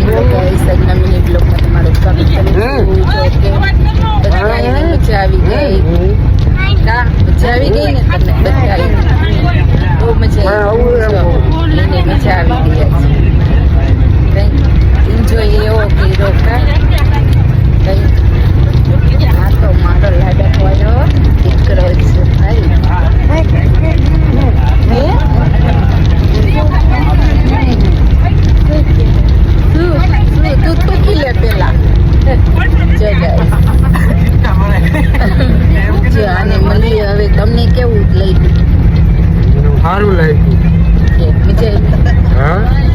Mini બ્લોગમાં તમારું સ્વાગત કરું છું. બધાને મજા આવી ગઈ. મજા આવી ગઈ ને તમને બધાને બહુ મજા આવી. એને મજા આવી ગઈ છે. એન્જોય એવો કર્યો કા આ તો મારો લાડક વાળો દીકરો છે ભાઈ. તું તૂકી લે પેલા અને મળી હવે તમને કેવું લાગ્યું? સારું લાગ્યું. મજા આવી.